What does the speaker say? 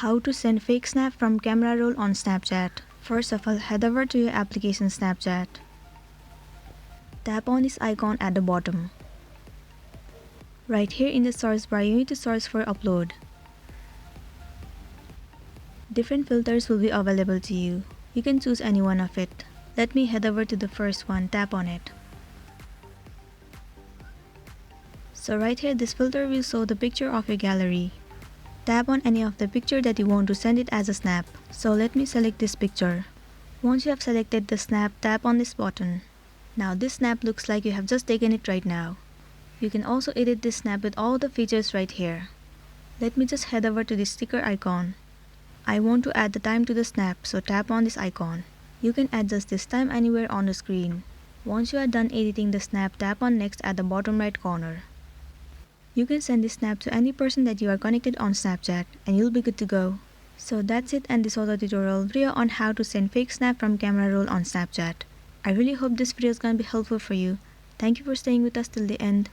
How to send fake snap from camera roll on Snapchat. First of all, head over to your application Snapchat. Tap on this icon at the bottom. Right here in the search bar, you need to search for upload. Different filters will be available to you. You can choose any one of it. Let me head over to the first one, tap on it. So right here, this filter will show the picture of your gallery. Tap on any of the picture that you want to send it as a snap. So let me select this picture. Once you have selected the snap, tap on this button. Now this snap looks like you have just taken it right now. You can also edit this snap with all the features right here. Let me just head over to this sticker icon. I want to add the time to the snap, so tap on this icon. You can adjust this time anywhere on the screen. Once you are done editing the snap, tap on next at the bottom right corner. You can send this snap to any person that you are connected on Snapchat and you'll be good to go. So that's it, and this was a tutorial video on how to send fake snap from camera roll on Snapchat. I really hope this video is gonna be helpful for you. Thank you for staying with us till the end.